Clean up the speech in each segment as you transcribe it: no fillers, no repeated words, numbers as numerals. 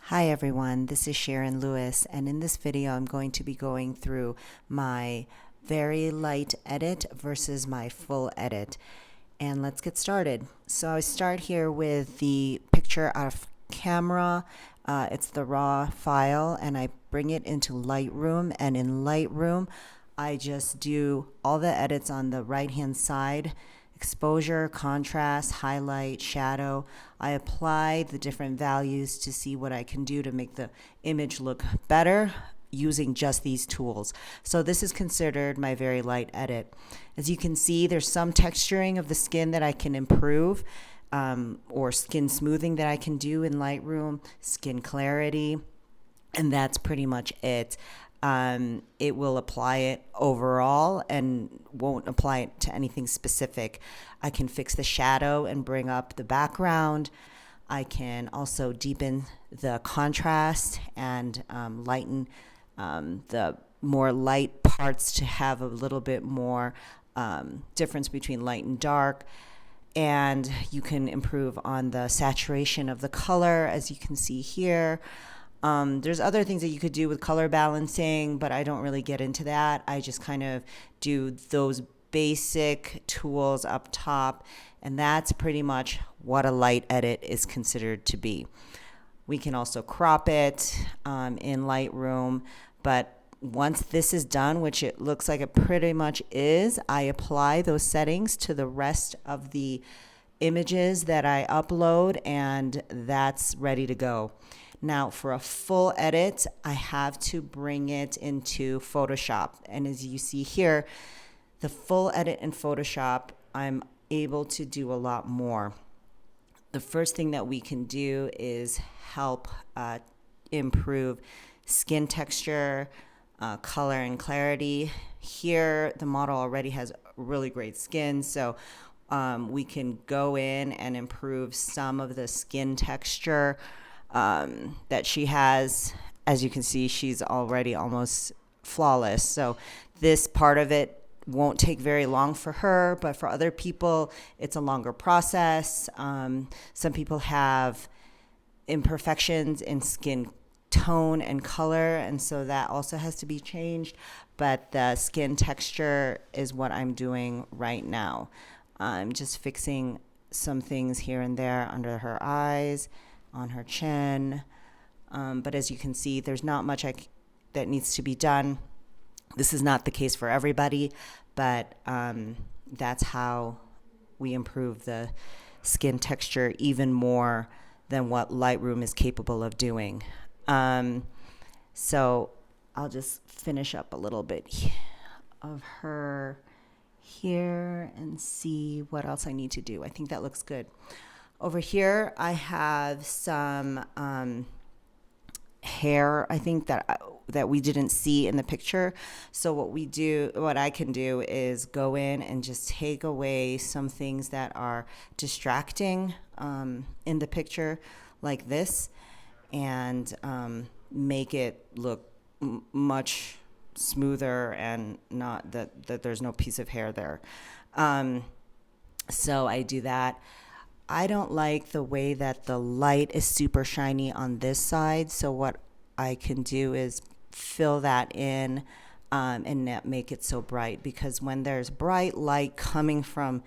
Hi everyone, this is Sharon Lewis, and in this video I'm going to be going through my very light edit versus my full edit. And let's get started. So I start here with the picture out of camera. It's the raw file, and I bring it into Lightroom, and in Lightroom I just do all the edits on the right hand side: exposure, contrast, highlight, shadow. I apply the different values to see what I can do to make the image look better using just these tools. So this is considered my very light edit. As you can see, there's some texturing of the skin that I can improve, or skin smoothing that I can do in Lightroom, skin clarity, and that's pretty much it. It will apply it overall and won't apply it to anything specific. I can fix the shadow and bring up the background. I can also deepen the contrast and lighten the more light parts to have a little bit more difference between light and dark. And you can improve on the saturation of the color, as you can see here. There's other things that you could do with color balancing, but I don't really get into that. I just kind of do those basic tools up top, and that's pretty much what a light edit is considered to be. We can also crop it in Lightroom, but once this is done, which it looks like it pretty much is, I apply those settings to the rest of the images that I upload, and that's ready to go. Now, for a full edit, I have to bring it into Photoshop. And as you see here, the full edit in Photoshop, I'm able to do a lot more. The first thing that we can do is help improve skin texture, color, and clarity. Here, the model already has really great skin, so we can go in and improve some of the skin texture that she has. As you can see, she's already almost flawless. So this part of it won't take very long for her, but for other people, it's a longer process. Some people have imperfections in skin tone and color, and so that also has to be changed. But the skin texture is what I'm doing right now. I'm just fixing some things here and there under her eyes, on her chin, but as you can see, there's not much that needs to be done. This is not the case for everybody, but that's how we improve the skin texture even more than what Lightroom is capable of doing. So I'll just finish up a little bit of her here and see what else I need to do. I think that looks good. Over here, I have some hair, I think, that we didn't see in the picture. So what I can do is go in and just take away some things that are distracting in the picture, like this, and make it look much smoother, and not that there's no piece of hair there. So I do that. I don't like the way that the light is super shiny on this side, so what I can do is fill that in and not make it so bright, because when there's bright light coming from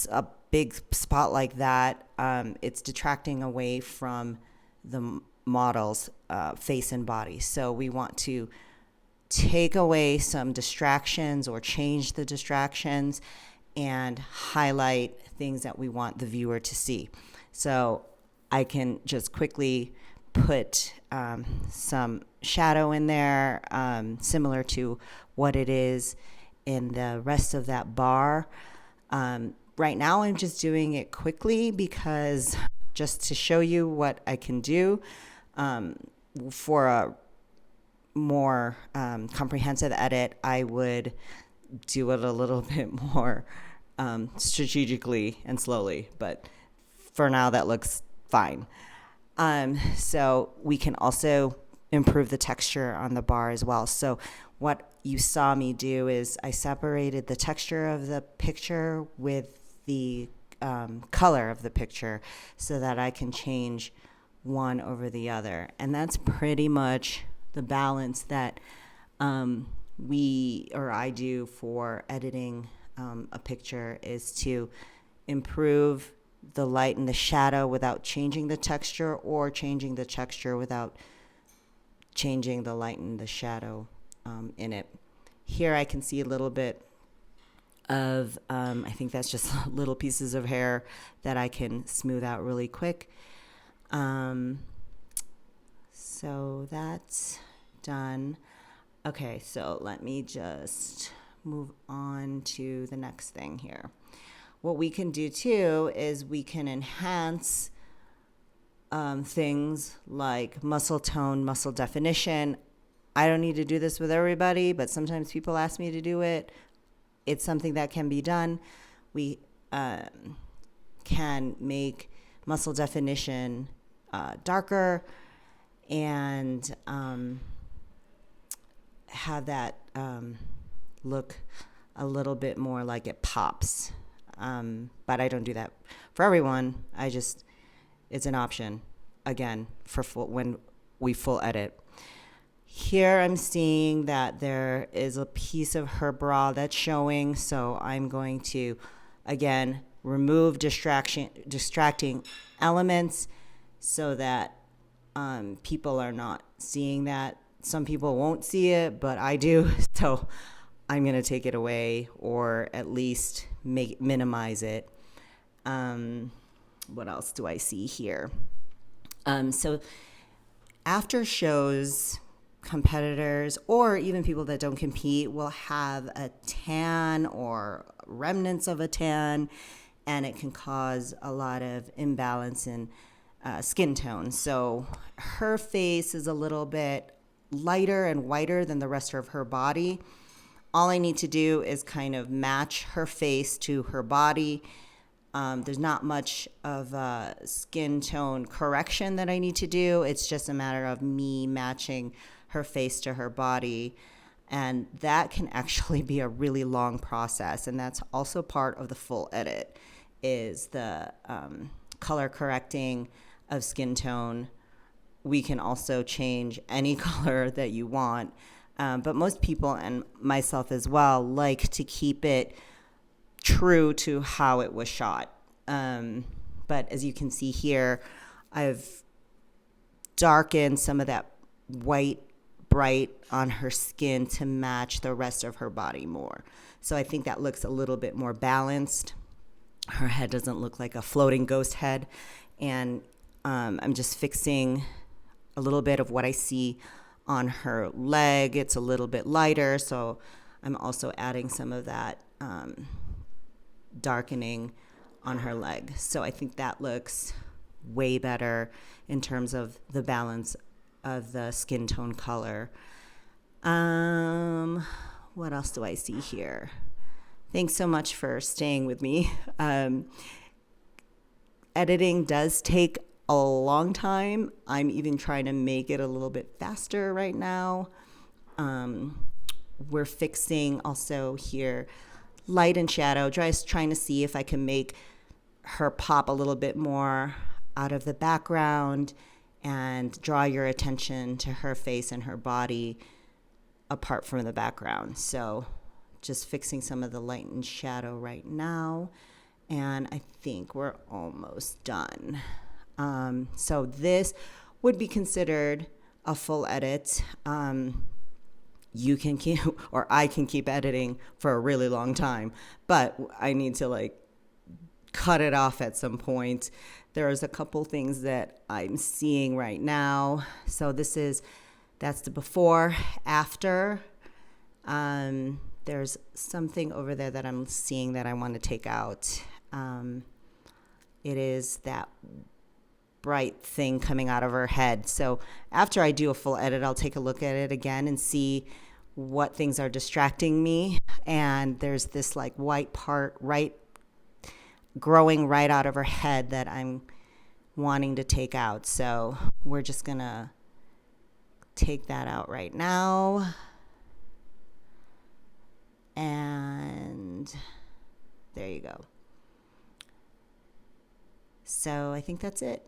a big spot like that, it's detracting away from the model's face and body. So we want to take away some distractions or change the distractions and highlight things that we want the viewer to see. So I can just quickly put some shadow in there, similar to what it is in the rest of that bar. Right now I'm just doing it quickly because just to show you what I can do. For a more comprehensive edit, I would do it a little bit more strategically and slowly, but for now that looks fine. So we can also improve the texture on the bar as well. So what you saw me do is I separated the texture of the picture with the color of the picture, so that I can change one over the other. And that's pretty much the balance that I do for editing a picture, is to improve the light and the shadow without changing the texture, or changing the texture without changing the light and the shadow in it. Here I can see a little bit of, I think that's just little pieces of hair that I can smooth out really quick. So that's done. Okay, so let me just move on to the next thing here. What we can do too is we can enhance things like muscle tone, muscle definition. I don't need to do this with everybody, but sometimes people ask me to do it. It's something that can be done. We can make muscle definition darker and have that look a little bit more like it pops. But I don't do that for everyone. It's an option, again, for when we full edit. Here I'm seeing that there is a piece of her bra that's showing, so I'm going to, again, remove distracting elements so that people are not seeing that. Some people won't see it, but I do, so I'm going to take it away, or at least minimize it. What else do I see here? So after shows, competitors, or even people that don't compete, will have a tan or remnants of a tan, and it can cause a lot of imbalance in skin tone. So her face is a little bit lighter and whiter than the rest of her body. All I need to do is kind of match her face to her body. There's not much of a skin tone correction that I need to do. It's just a matter of me matching her face to her body. And that can actually be a really long process. And that's also part of the full edit, is the color correcting of skin tone. We can also change any color that you want. But most people, and myself as well, like to keep it true to how it was shot. But as you can see here, I've darkened some of that white bright on her skin to match the rest of her body more. So I think that looks a little bit more balanced. Her head doesn't look like a floating ghost head. And I'm just fixing a little bit of what I see on her leg. It's a little bit lighter, so I'm also adding some of that darkening on her leg. So I think that looks way better in terms of the balance of the skin tone color. What else do I see here? Thanks so much for staying with me. Editing does take a long time. I'm even trying to make it a little bit faster right now. We're fixing also here light and shadow, just trying to see if I can make her pop a little bit more out of the background and draw your attention to her face and her body apart from the background. So just fixing some of the light and shadow right now. And I think we're almost done. So this would be considered a full edit. You can keep, or I can keep editing for a really long time, but I need to cut it off at some point. There's a couple things that I'm seeing right now. So that's the before, after. There's something over there that I'm seeing that I want to take out. It is that bright thing coming out of her head. So after I do a full edit, I'll take a look at it again and see what things are distracting me. And there's this white part growing right out of her head that I'm wanting to take out. So we're just gonna take that out right now. And there you go. So I think that's it.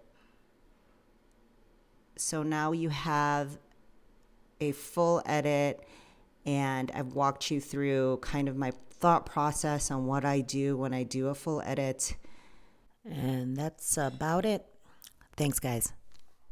So now you have a full edit, and I've walked you through kind of my thought process on what I do when I do a full edit. And that's about it. Thanks, guys.